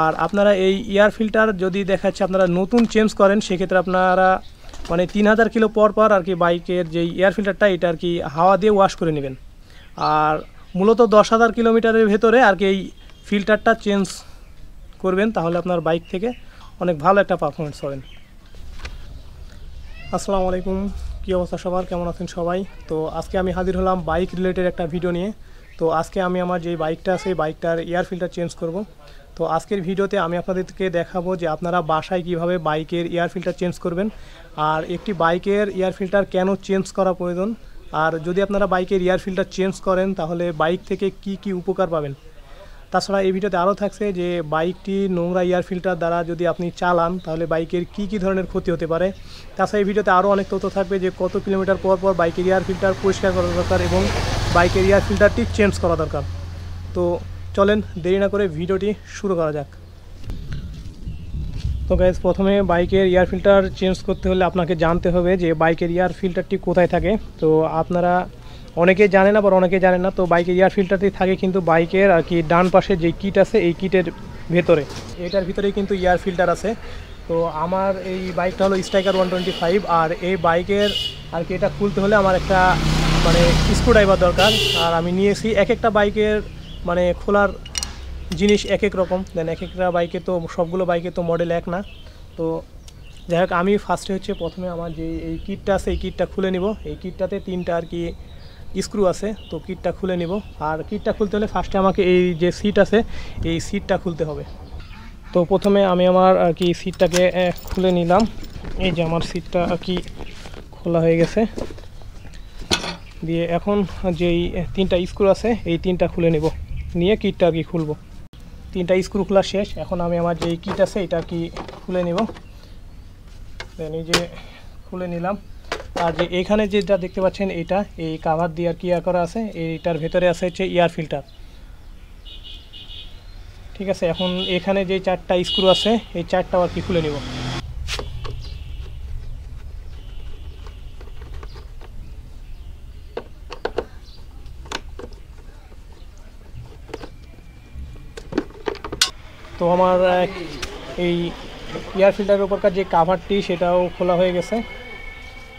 আর আপনারা এই air filter যদি দেখা যাচ্ছে আপনারা নতুন চেঞ্জ করেন, সেক্ষেত্রে আপনারা মানে 3000 কিলো পর পর আর কি বাইকের যেই এয়ার ফিল্টারটা এটা আর কি হাওয়া দিয়ে ওয়াশ করে নেবেন। আর মূলত 10,000 কিলোমিটারের ভেতরে আর কি এই ফিল্টারটা চেঞ্জ করবেন, তাহলে আপনার বাইক থেকে অনেক ভালো একটা পারফরমেন্স পাবেন। আসসালামু আলাইকুম, কী অবস্থা সবার, কেমন আছেন সবাই? তো আজকে আমি হাজির হলাম বাইক রিলেটেড একটা ভিডিও নিয়ে। তো আজকে আমি আমার যে বাইকটা আছে এই বাইকটার এয়ার ফিল্টার চেঞ্জ করব। তো আজকের ভিডিওতে আমি আপনাদেরকে দেখাবো যে আপনারা বাসায় কিভাবে বাইকের এয়ার ফিল্টার চেঞ্জ করবেন, আর একটি বাইকের এয়ার ফিল্টার কেন চেঞ্জ করা প্রয়োজন, আর যদি আপনারা বাইকের এয়ার ফিল্টার চেঞ্জ করেন তাহলে বাইক থেকে কি কি উপকার পাবেন। তাছাড়া এই ভিডিওতে আরও থাকছে যে বাইকটি নোংরা এয়ার ফিল্টার দ্বারা যদি আপনি চালান তাহলে বাইকের কি ধরনের ক্ষতি হতে পারে। তাছাড়া এই ভিডিওতে আরও অনেক তথ্য থাকবে যে কত কিলোমিটার পর পর বাইকের এয়ার ফিল্টার পরিষ্কার করা দরকার এবং বাইকের এয়ার ফিল্টারটি চেঞ্জ করা দরকার। তো চলেন দেরি না করে ভিডিওটি শুরু করা যাক। তো গাইজ, প্রথমে বাইকের এয়ার ফিল্টার চেঞ্জ করতে হলে আপনাকে জানতে হবে যে বাইকের এয়ার ফিল্টারটি কোথায় থাকে। তো আপনারা অনেকেই জানেন, আবার অনেকেই জানেন না। তো বাইকের এয়ার ফিল্টারটি থাকে কিন্তু বাইকের আর কি ডান পাশে যে কিট আছে এই কিটের ভেতরে, এটার ভিতরেই কিন্তু এয়ার ফিল্টার আছে। তো আমার এই বাইকটা হলো স্ট্রাইকার 125, আর এই বাইকের আর কি এটা খুলতে হলে আমার একটা মানে স্ক্রুড্রাইভার দরকার। আর আমি নিয়েছি এক একটা বাইকের মানে খোলার জিনিস এক এক রকম, দেন এক একটা বাইকে তো সবগুলো বাইকে তো মডেল এক না। তো যাই হোক, আমি প্রথমে আমার যে এই কিটটা আছে এই কিটটা খুলে নিব। এই কিটটাতে 3টা আর কি স্ক্রু আছে, তো কিটটা খুলে নিব। আর কিটটা খুলতে হলে ফার্স্টে আমাকে এই যে সিট আছে এই সিটটা খুলতে হবে। তো প্রথমে আমি আমার আর কি সিটটাকে খুলে নিলাম। এই যে আমার সিটটা আর কি খোলা হয়ে গেছে। দিয়ে এখন যেই 3টা স্ক্রু আছে এই 3টা খুলে নেব, নিয়ে কিটটা আর কি খুলবো। 3টা স্ক্রু খোলা শেষ। এখন আমি আমার যে কিট আছে এটা কি খুলে নেব। দেন এই যে খুলে নিলাম। আর যে এখানে যেটা দেখতে পাচ্ছেন এটা এই কাভার দিয়ে আর কি করা আছে, এইটার ভেতরে আছে হচ্ছে এয়ার ফিল্টার। ঠিক আছে, এখন এখানে যে 4টা স্ক্রু আছে এই 4টাও আর কি খুলে নিব। তো আমার এই এয়ার ফিল্টারের উপরকার যে কাভারটি সেটাও খোলা হয়ে গেছে।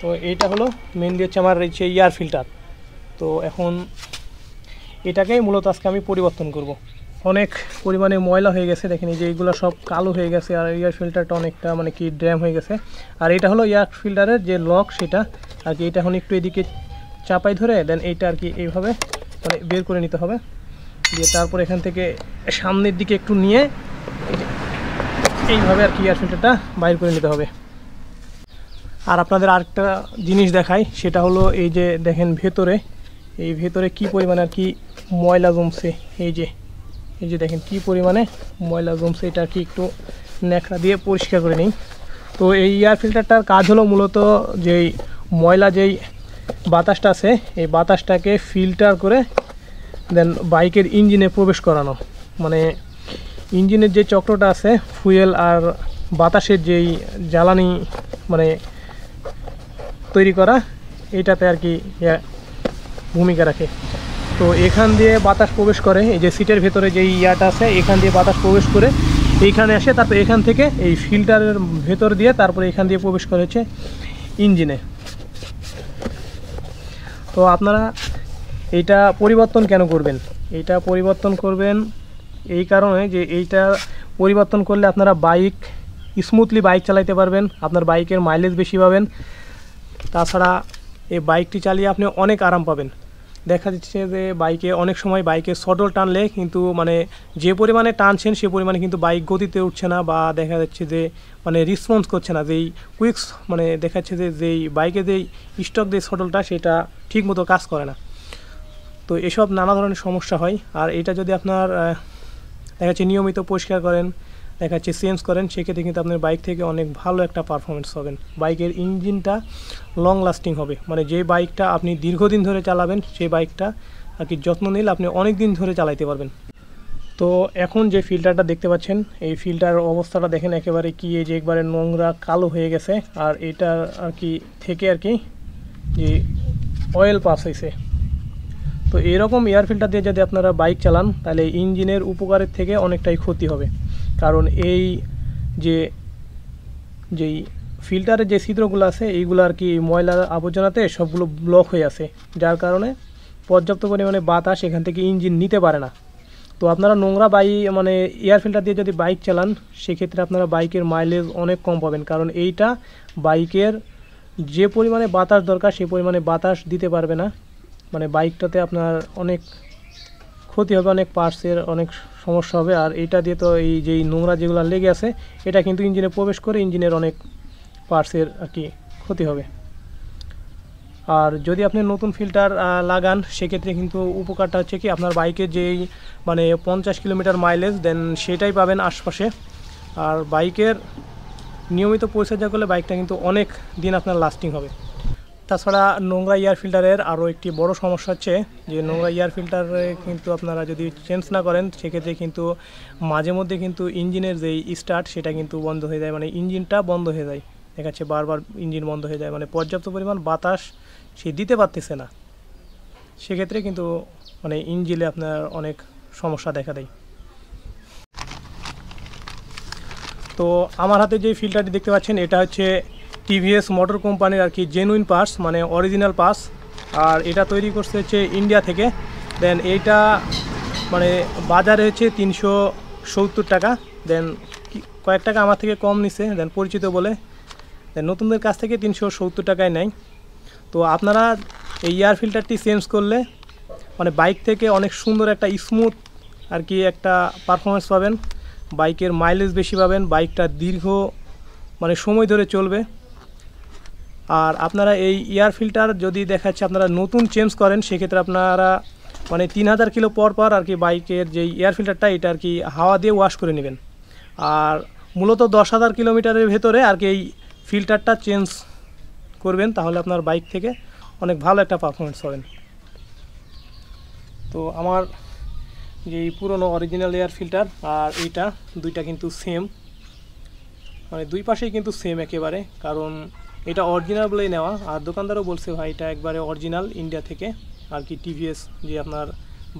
তো এইটা হলো মেনলি হচ্ছে আমার হচ্ছে এয়ার ফিল্টার। তো এখন এটাকেই মূলত আজকে আমি পরিবর্তন করব। অনেক পরিমাণে ময়লা হয়ে গেছে, দেখেন এই যে এইগুলো সব কালো হয়ে গেছে, আর এয়ার ফিল্টারটা অনেকটা মানে কি ড্যাম হয়ে গেছে। আর এটা হলো এয়ার ফিল্টারের যে লক সেটা আর কি, এটা এখন একটু এদিকে চাপাই ধরে দেন এইটা আর কি এইভাবে মানে বের করে নিতে হবে। দিয়ে তারপর এখান থেকে সামনের দিকে একটু নিয়ে এইভাবে আর কি এয়ার ফিল্টারটা বাইর করে নিতে হবে। আর আপনাদের আরেকটা জিনিস দেখাই, সেটা হলো এই যে দেখেন ভেতরে কি পরিমাণে আর কি ময়লা জমছে। এই যে দেখেন কি পরিমাণে ময়লা জমছে, এটা আর কি একটু ন্যাকড়া দিয়ে পরিষ্কার করে নিই। তো এই এয়ার ফিল্টারটার কাজ হলো মূলত যেই ময়লা যেই বাতাসটা আছে এই বাতাসটাকে ফিল্টার করে দেন বাইকের ইঞ্জিনে প্রবেশ করানো। মানে ইঞ্জিনের যে চক্রটা আছে ফুয়েল আর বাতাসের যেই জ্বালানি মানে তৈরি করা, এইটাতে আর কি ভূমিকা রাখে। তো এখান দিয়ে বাতাস প্রবেশ করে, এই যে সিটের ভেতরে যেই ইয়াটা আছে এখান দিয়ে বাতাস প্রবেশ করে এইখানে আসে, তারপর এখান থেকে এই ফিল্টারের ভেতর দিয়ে তারপরে এখান দিয়ে প্রবেশ করে হচ্ছে ইঞ্জিনে। তো আপনারা এইটা পরিবর্তন কেন করবেন? এইটা পরিবর্তন করবেন এই কারণে যে এইটা পরিবর্তন করলে আপনারা বাইক স্মুথলি বাইক চালাতে পারবেন, আপনার বাইকের মাইলেজ বেশি পাবেন। তাছাড়া এই বাইকটি চালিয়ে আপনি অনেক আরাম পাবেন। দেখা যাচ্ছে যে বাইকে অনেক সময় বাইকে শটল টানলে কিন্তু মানে যে পরিমাণে টানছেন সে পরিমাণে কিন্তু বাইক গতিতে উঠছে না, বা দেখা যাচ্ছে যে মানে রেসপন্স করছে না, যেই কুইকস মানে দেখা যাচ্ছে যে যেই বাইকে যেই স্টক যে শটলটা সেটা ঠিকমতো কাজ করে না। তো এসব নানা ধরনের সমস্যা হয়। আর এটা যদি আপনার দেখা যাচ্ছে নিয়মিত পরিষ্কার করেন, দেখা যাচ্ছে চেঞ্জ করেন, সেক্ষেত্রে কিন্তু আপনার বাইক থেকে অনেক ভালো একটা পারফরমেন্স পাবেন। বাইকের ইঞ্জিনটা লং লাস্টিং হবে, মানে যে বাইকটা আপনি দীর্ঘদিন ধরে চালাবেন সেই বাইকটা আর কি যত্ন নিলে আপনি অনেক দিন ধরে চালাতে পারবেন। তো এখন যে ফিল্টারটা দেখতে পাচ্ছেন এই ফিল্টারের অবস্থাটা দেখেন একেবারে কি, এই যে একবারে নোংরা কালো হয়ে গেছে। আর এটা আর কি থেকে আর কি যে অয়েল পাস হয়েছে। তো এরকম এয়ার ফিল্টার দিয়ে যদি আপনারা বাইক চালান তাহলে ইঞ্জিনের উপকারের থেকে অনেকটাই ক্ষতি হবে। কারণ এই যে যেই ফিল্টারের যে ছিদ্রগুলো আছে এইগুলো আর কি ময়লা আবর্জনাতে সবগুলো ব্লক হয়ে আছে, যার কারণে পর্যাপ্ত পরিমাণে বাতাস এখান থেকে ইঞ্জিন নিতে পারে না। তো আপনারা নোংরা মানে এয়ার ফিল্টার দিয়ে যদি বাইক চালান, সেক্ষেত্রে আপনারা বাইকের মাইলেজ অনেক কম পাবেন, কারণ এইটা বাইকের যে পরিমাণে বাতাস দরকার সেই পরিমাণে বাতাস দিতে পারবে না। মানে বাইকটাতে আপনার অনেক ক্ষতি হবে, অনেক পার্টসের অনেক সমস্যা হবে। আর এইটা দিয়ে তো এই যেই নোংরা যেগুলো লেগে আছে এটা কিন্তু ইঞ্জিনে প্রবেশ করে ইঞ্জিনের অনেক পার্টসের আর কি ক্ষতি হবে। আর যদি আপনি নতুন ফিল্টার লাগান, সেক্ষেত্রে কিন্তু উপকারটা হচ্ছে কি, আপনার বাইকের যেই মানে 50 কিলোমিটার মাইলেজ দেন সেটাই পাবেন আশপাশে। আর বাইকের নিয়মিত পরিচর্যা করলে বাইকটা কিন্তু অনেক দিন আপনার লাস্টিং হবে। তাছাড়া নোংরা এয়ার ফিল্টারের আরও একটি বড় সমস্যা হচ্ছে যে নোংরা এয়ার ফিল্টারে কিন্তু আপনারা যদি চেঞ্জ না করেন, সেক্ষেত্রে কিন্তু মাঝে মধ্যে কিন্তু ইঞ্জিনের যেই স্টার্ট সেটা কিন্তু বন্ধ হয়ে যায়, মানে ইঞ্জিনটা বন্ধ হয়ে যায়, দেখা যাচ্ছে বারবার ইঞ্জিন বন্ধ হয়ে যায়, মানে পর্যাপ্ত পরিমাণ বাতাস সে দিতে পারতেছে না। সেক্ষেত্রে কিন্তু মানে ইঞ্জিনে আপনার অনেক সমস্যা দেখা দেয়। তো আমার হাতে যে ফিল্টারটি দেখতে পাচ্ছেন এটা হচ্ছে টিভিএস মোটর কোম্পানির আর কি জেনুইন পার্টস, মানে অরিজিনাল পার্টস। আর এটা তৈরি করছে হচ্ছে ইন্ডিয়া থেকে। দেন এইটা মানে বাজারে হচ্ছে 370 টাকা, দেন কয়েক টাকা আমার থেকে কম নিছে, দেন পরিচিত বলে, দেন নতুনদের কাছ থেকে 370 টাকায় নেয়। তো আপনারা এই এয়ার ফিল্টারটি চেঞ্জ করলে মানে বাইক থেকে অনেক সুন্দর একটা স্মুথ আর কি একটা পারফরমেন্স পাবেন, বাইকের মাইলেজ বেশি পাবেন, বাইকটা দীর্ঘ মানে সময় ধরে চলবে। আর আপনারা এই এয়ার ফিল্টার যদি দেখাচ্ছে আপনারা নতুন চেঞ্জ করেন, সেক্ষেত্রে আপনারা মানে 3000 কিলো পর পর আর কি বাইকের যেই এয়ার ফিল্টারটা এটা আর কি হাওয়া দিয়ে ওয়াশ করে নেবেন। আর মূলত 10,000 কিলোমিটারের ভেতরে আর কি এই ফিল্টারটা চেঞ্জ করবেন, তাহলে আপনার বাইক থেকে অনেক ভালো একটা পারফরমেন্স পাবেন। তো আমার যেই পুরনো অরিজিনাল এয়ার ফিল্টার আর এইটা দুইটা কিন্তু সেম, মানে দুই পাশেই কিন্তু সেম একেবারে, কারণ এটা অরিজিনাল বলেই নেওয়া। আর দোকানদারও বলছে ভাই এটা একবারে অরিজিনাল ইন্ডিয়া থেকে আর কি টিভিএস যে আপনার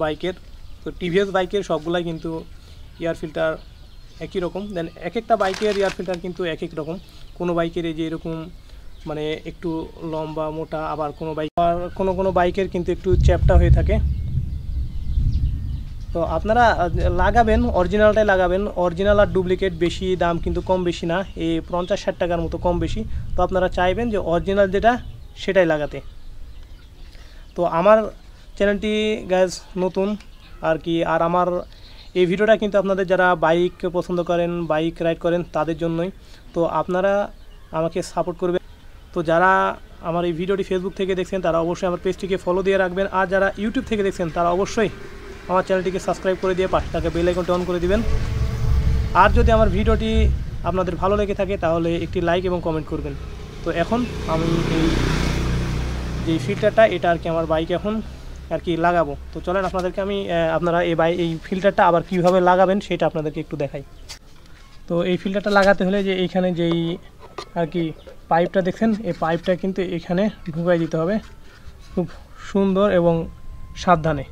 বাইকের। তো টিভিএস বাইকের সবগুলাই কিন্তু এয়ার ফিল্টার একই রকম। দেন এক একটা বাইকের এয়ার ফিল্টার কিন্তু এক এক রকম, কোনো বাইকের এই যে এরকম মানে একটু লম্বা মোটা, আবার কোনো বাইকের কিন্তু একটু চ্যাপ্টা হয়ে থাকে। তো আপনারা লাগাবেন অরিজিনালটাই লাগাবেন, অরিজিনাল আর ডুপ্লিকেট বেশি দাম কিন্তু কম বেশি না, এই 50-60 টাকার মতো কম বেশি। তো আপনারা চাইবেন যে অরিজিনাল যেটা সেটাই লাগাতে। তো আমার চ্যানেলটি গাইজ নতুন আর কি, আর আমার এই ভিডিওটা কিন্তু আপনাদের যারা বাইক পছন্দ করেন, বাইক রাইড করেন তাদের জন্যই। তো আপনারা আমাকে সাপোর্ট করবেন। তো যারা আমার এই ভিডিওটি ফেসবুক থেকে দেখছেন তারা অবশ্যই আমার পেজটিকে ফলো দিয়ে রাখবেন, আর যারা ইউটিউব থেকে দেখছেন তারা অবশ্যই আমার চ্যানেলটিকে সাবস্ক্রাইব করে দিয়ে পাশে থাকা বেল আইকনটি অন করে দিবেন। আর যদি আমার ভিডিওটি আপনাদের ভালো লেগে থাকে তাহলে একটি লাইক এবং কমেন্ট করবেন। তো এখন আমি এই যে ফিল্টারটা এটা আর কি আমার বাইক এখন আর কি লাগাবো। তো চলেন আপনাদেরকে আমি আপনারা এই ফিল্টারটা আবার কীভাবে লাগাবেন সেটা আপনাদেরকে একটু দেখাই। তো এই ফিল্টারটা লাগাতে হলে যে এইখানে যেই আর কি পাইপটা দেখছেন, এই পাইপটা কিন্তু এখানে ঢুকাই দিতে হবে খুব সুন্দর এবং সাবধানে।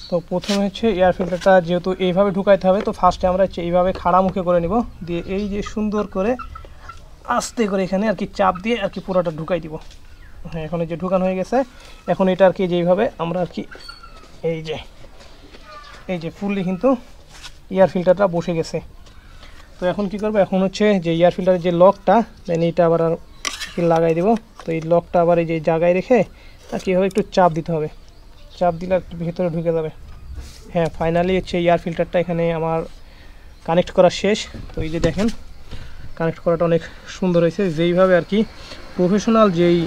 তো প্রথমে হচ্ছে এয়ার ফিল্টারটা যেহেতু এইভাবে ঢুকাইতে হবে, তো ফার্স্টে আমরা হচ্ছে এইভাবে খাড়া মুখে করে নিব, দিয়ে এই যে সুন্দর করে আস্তে করে এখানে আর কি চাপ দিয়ে আর কি পুরোটা ঢুকাই দিব। হ্যাঁ, এখন এই যে ঢুকানো হয়ে গেছে। এখন এটা আর কি যেইভাবে আমরা আর কি এই যে ফুললি কিন্তু এয়ার ফিল্টারটা বসে গেছে। তো এখন কি করবো, এখন হচ্ছে যে এয়ার ফিল্টারের যে লকটা দেন এইটা আবার আর কি লাগাই দেবো। তো এই লকটা আবার এই যে জায়গায় রেখে আর কীভাবে একটু চাপ দিতে হবে, চাপ দিলে একটু ভিতরে ঢুকে যাবে। হ্যাঁ, ফাইনালি হচ্ছে এয়ার ফিল্টারটা এখানে আমার কানেক্ট করা শেষ। তো এই যে দেখেন কানেক্ট করাটা অনেক সুন্দর হয়েছে, যেইভাবে আর কি প্রফেশনাল যেই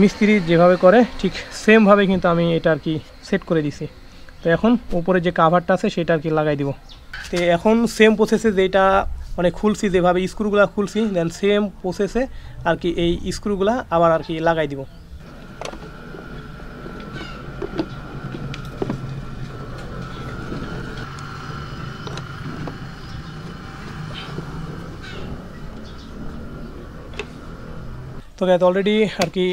মিস্ত্রি যেভাবে করে ঠিক সেমভাবে কিন্তু আমি এটা আর কি সেট করে দিছি। তো এখন উপরে যে কাভারটা আছে সেটা আর কি লাগাই দিব। তো এখন সেম প্রসেসে যেটা মানে খুলছি, যেভাবে স্ক্রুগুলা খুলছি দেন সেম প্রসেসে আর কি এই স্ক্রুগুলা আবার আর কি লাগাই দিব। তো গাইস অলরেডি আর কি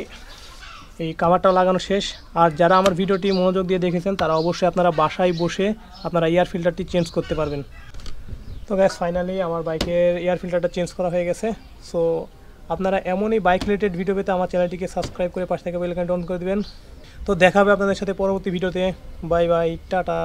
এই কাভারটা লাগানো শেষ। আর যারা আমার ভিডিওটি মনোযোগ দিয়ে দেখেছেন তারা অবশ্যই আপনারা বাসায় বসে আপনারা এয়ার ফিল্টারটি চেঞ্জ করতে পারবেন। তো গ্যাস ফাইনালি আমার বাইকের এয়ার ফিল্টারটা চেঞ্জ করা হয়ে গেছে। সো আপনারা এমনই বাইক রিলেটেড ভিডিও পেতে আমার চ্যানেলটিকে সাবস্ক্রাইব করে পাশে থেকে বেল আইকনটা অন করে দিবেন। তো দেখা হবে আপনাদের সাথে পরবর্তী ভিডিওতে। Bye bye, tata.